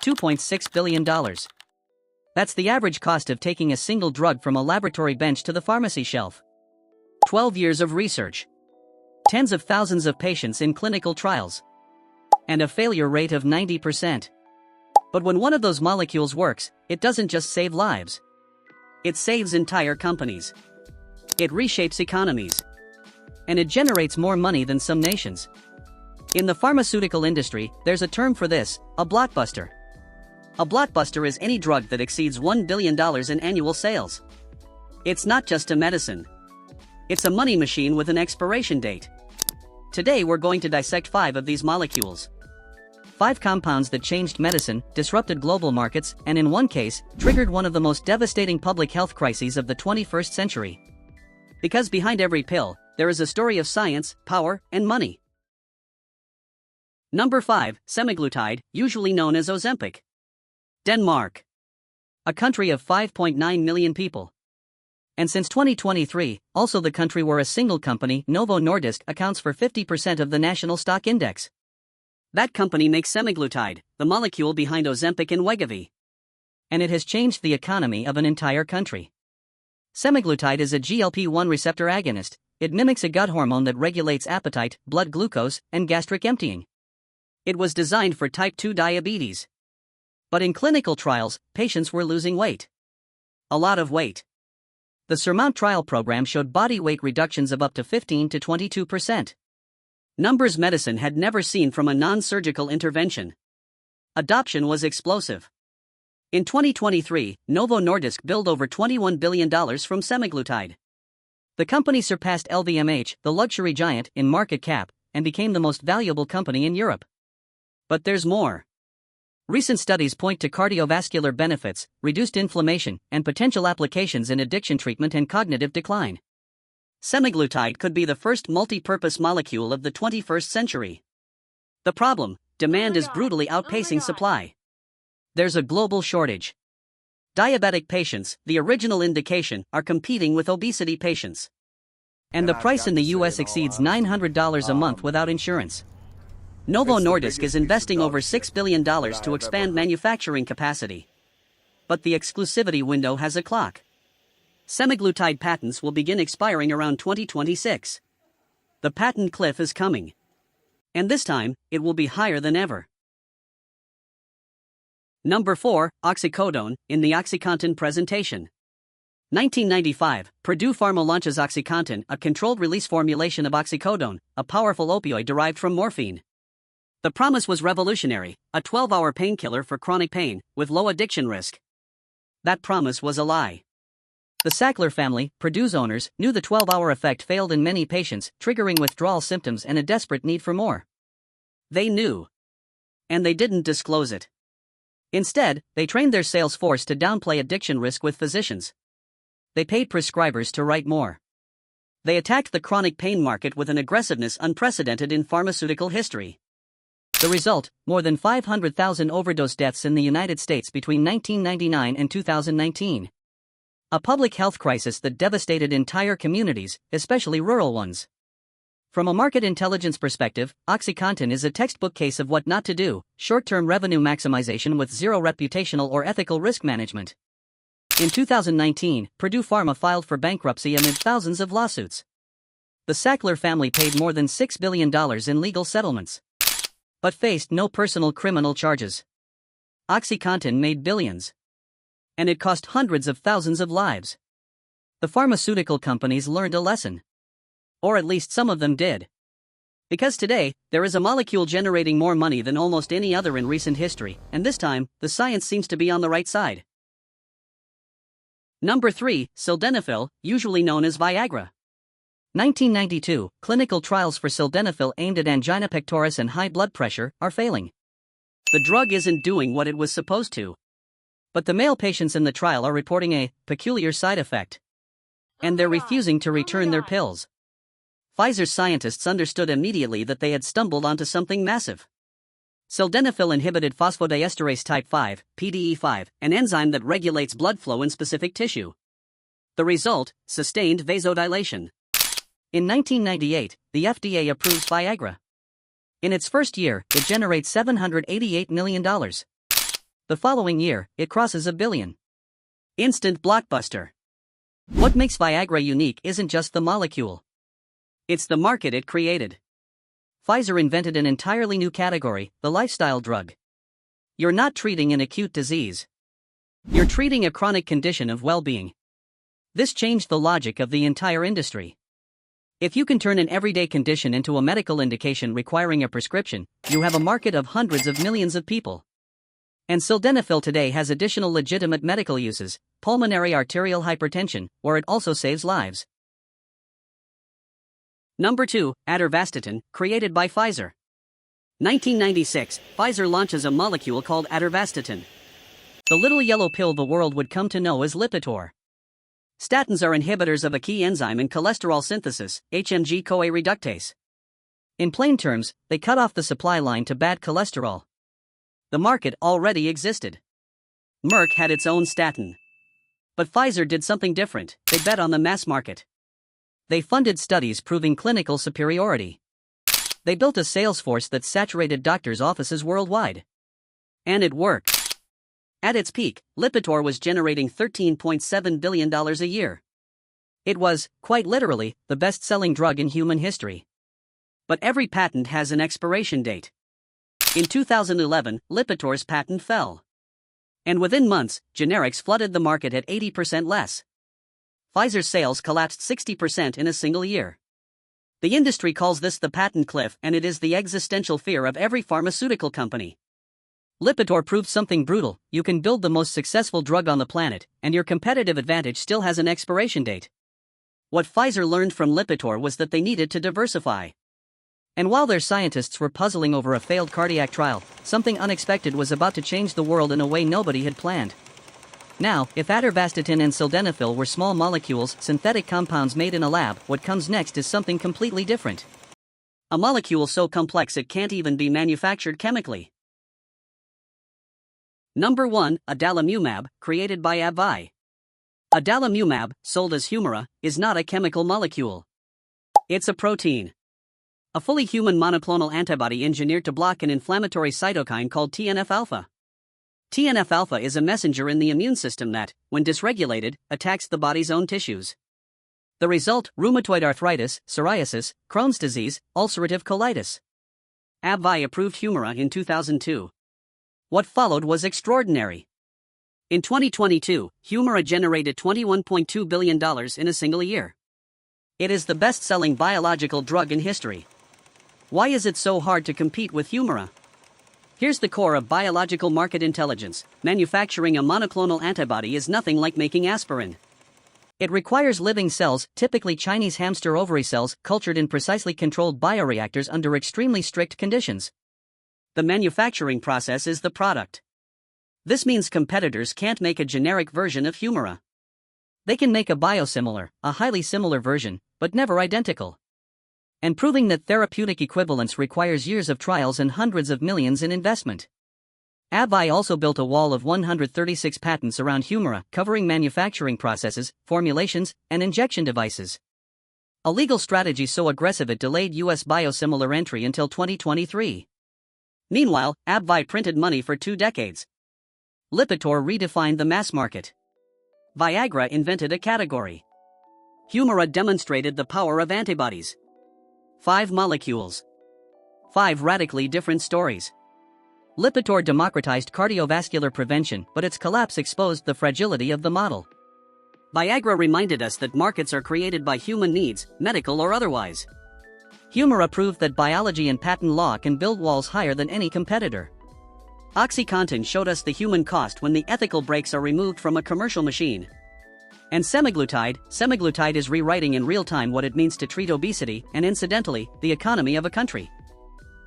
$2.6 billion. That's the average cost of taking a single drug from a laboratory bench to the pharmacy shelf. 12 years of research. Tens of thousands of patients in clinical trials. And a failure rate of 90%. But when one of those molecules works, it doesn't just save lives. It saves entire companies. It reshapes economies. And it generates more money than some nations. In the pharmaceutical industry, there's a term for this: a blockbuster. A blockbuster is any drug that exceeds $1 billion in annual sales. It's not just a medicine. It's a money machine with an expiration date. Today we're going to dissect 5 of these molecules. 5 compounds that changed medicine, disrupted global markets, and in one case, triggered one of the most devastating public health crises of the 21st century. Because behind every pill, there is a story of science, power, and money. Number 5, semaglutide, usually known as Ozempic. Denmark. A country of 5.9 million people. And since 2023, also the country where a single company, Novo Nordisk, accounts for 50% of the national stock index. That company makes semaglutide, the molecule behind Ozempic and Wegovy. And it has changed the economy of an entire country. Semaglutide is a GLP-1 receptor agonist. It mimics a gut hormone that regulates appetite, blood glucose, and gastric emptying. It was designed for type 2 diabetes. But in clinical trials, patients were losing weight. A lot of weight. The SURMOUNT trial program showed body weight reductions of up to 15 to 22%. Numbers medicine had never seen from a non-surgical intervention. Adoption was explosive. In 2023, Novo Nordisk billed over $21 billion from semaglutide. The company surpassed LVMH, the luxury giant, in market cap, and became the most valuable company in Europe. But there's more. Recent studies point to cardiovascular benefits, reduced inflammation, and potential applications in addiction treatment and cognitive decline. Semaglutide could be the first multi-purpose molecule of the 21st century. The problem: demand is brutally outpacing supply. There's a global shortage. Diabetic patients, the original indication, are competing with obesity patients. And the price in the US exceeds $900 a month without insurance. Novo Nordisk is investing over $6 billion to expand manufacturing capacity. But the exclusivity window has a clock. Semaglutide patents will begin expiring around 2026. The patent cliff is coming. And this time, it will be higher than ever. Number 4, oxycodone, in the OxyContin presentation. 1995, Purdue Pharma launches OxyContin, a controlled-release formulation of oxycodone, a powerful opioid derived from morphine. The promise was revolutionary: a 12-hour painkiller for chronic pain, with low addiction risk. That promise was a lie. The Sackler family, Purdue's owners, knew the 12-hour effect failed in many patients, triggering withdrawal symptoms and a desperate need for more. They knew. And they didn't disclose it. Instead, they trained their sales force to downplay addiction risk with physicians. They paid prescribers to write more. They attacked the chronic pain market with an aggressiveness unprecedented in pharmaceutical history. The result: more than 500,000 overdose deaths in the United States between 1999 and 2019. A public health crisis that devastated entire communities, especially rural ones. From a market intelligence perspective, OxyContin is a textbook case of what not to do: short-term revenue maximization with zero reputational or ethical risk management. In 2019, Purdue Pharma filed for bankruptcy amid thousands of lawsuits. The Sackler family paid more than $6 billion in legal settlements, but faced no personal criminal charges. OxyContin made billions. And it cost hundreds of thousands of lives. The pharmaceutical companies learned a lesson. Or at least some of them did. Because today, there is a molecule generating more money than almost any other in recent history, and this time, the science seems to be on the right side. Number 3, sildenafil, usually known as Viagra. 1992, clinical trials for sildenafil aimed at angina pectoris and high blood pressure are failing. The drug isn't doing what it was supposed to. But the male patients in the trial are reporting a peculiar side effect. And they're refusing to return their pills. Pfizer's scientists understood immediately that they had stumbled onto something massive. Sildenafil inhibited phosphodiesterase type 5, PDE5, an enzyme that regulates blood flow in specific tissue. The result: sustained vasodilation. In 1998, the FDA approves Viagra. In its first year, it generates $788 million. The following year, it crosses $1 billion. Instant blockbuster. What makes Viagra unique isn't just the molecule. It's the market it created. Pfizer invented an entirely new category, the lifestyle drug. You're not treating an acute disease. You're treating a chronic condition of well-being. This changed the logic of the entire industry. If you can turn an everyday condition into a medical indication requiring a prescription, you have a market of hundreds of millions of people. And sildenafil today has additional legitimate medical uses, pulmonary arterial hypertension, where it also saves lives. Number 2, atorvastatin, created by Pfizer. 1996, Pfizer launches a molecule called atorvastatin. The little yellow pill the world would come to know as Lipitor. Statins are inhibitors of a key enzyme in cholesterol synthesis, HMG-CoA reductase. In plain terms, they cut off the supply line to bad cholesterol. The market already existed. Merck had its own statin. But Pfizer did something different. They bet on the mass market. They funded studies proving clinical superiority. They built a sales force that saturated doctors' offices worldwide. And it worked. At its peak, Lipitor was generating $13.7 billion a year. It was, quite literally, the best-selling drug in human history. But every patent has an expiration date. In 2011, Lipitor's patent fell. And within months, generics flooded the market at 80% less. Pfizer's sales collapsed 60% in a single year. The industry calls this the patent cliff, and it is the existential fear of every pharmaceutical company. Lipitor proved something brutal: you can build the most successful drug on the planet, and your competitive advantage still has an expiration date. What Pfizer learned from Lipitor was that they needed to diversify. And while their scientists were puzzling over a failed cardiac trial, something unexpected was about to change the world in a way nobody had planned. Now, if atorvastatin and sildenafil were small molecules, synthetic compounds made in a lab, what comes next is something completely different. A molecule so complex it can't even be manufactured chemically. Number 1, adalimumab, created by AbbVie. Adalimumab, sold as Humira, is not a chemical molecule. It's a protein. A fully human monoclonal antibody engineered to block an inflammatory cytokine called TNF-alpha. TNF-alpha is a messenger in the immune system that, when dysregulated, attacks the body's own tissues. The result: rheumatoid arthritis, psoriasis, Crohn's disease, ulcerative colitis. AbbVie approved Humira in 2002. What followed was extraordinary. In 2022, Humira generated $21.2 billion in a single year. It is the best-selling biological drug in history. Why is it so hard to compete with Humira? Here's the core of biological market intelligence: manufacturing a monoclonal antibody is nothing like making aspirin. It requires living cells, typically Chinese hamster ovary cells, cultured in precisely controlled bioreactors under extremely strict conditions. The manufacturing process is the product. This means competitors can't make a generic version of Humira. They can make a biosimilar, a highly similar version, but never identical. And proving that therapeutic equivalence requires years of trials and hundreds of millions in investment. AbbVie also built a wall of 136 patents around Humira, covering manufacturing processes, formulations, and injection devices. A legal strategy so aggressive it delayed U.S. biosimilar entry until 2023. Meanwhile, AbbVie printed money for 2 decades. Lipitor redefined the mass market. Viagra invented a category. Humira demonstrated the power of antibodies. 5 molecules. 5 radically different stories. Lipitor democratized cardiovascular prevention, but its collapse exposed the fragility of the model. Viagra reminded us that markets are created by human needs, medical or otherwise. Humira proved that biology and patent law can build walls higher than any competitor. OxyContin showed us the human cost when the ethical brakes are removed from a commercial machine. And semaglutide is rewriting in real time what it means to treat obesity and, incidentally, the economy of a country.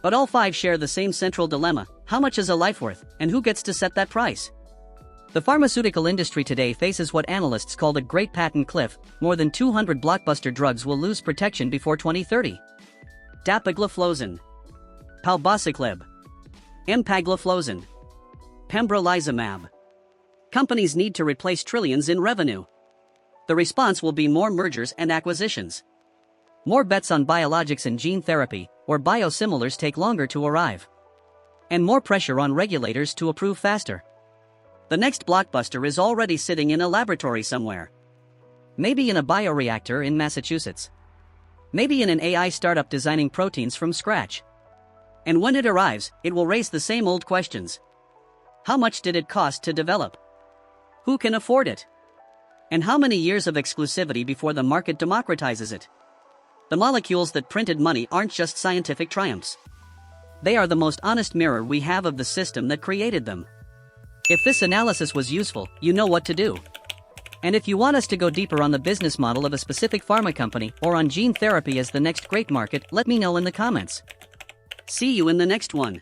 But all 5 share the same central dilemma: how much is a life worth, and who gets to set that price? The pharmaceutical industry today faces what analysts call the Great Patent Cliff. More than 200 blockbuster drugs will lose protection before 2030. Dapagliflozin, palbociclib, empagliflozin, pembrolizumab. Companies need to replace trillions in revenue. The response will be more mergers and acquisitions. More bets on biologics and gene therapy, where biosimilars take longer to arrive. And more pressure on regulators to approve faster. The next blockbuster is already sitting in a laboratory somewhere. Maybe in a bioreactor in Massachusetts. Maybe in an AI startup designing proteins from scratch. And when it arrives, it will raise the same old questions. How much did it cost to develop? Who can afford it? And how many years of exclusivity before the market democratizes it? The molecules that printed money aren't just scientific triumphs. They are the most honest mirror we have of the system that created them. If this analysis was useful, you know what to do. And if you want us to go deeper on the business model of a specific pharma company or on gene therapy as the next great market, let me know in the comments. See you in the next one.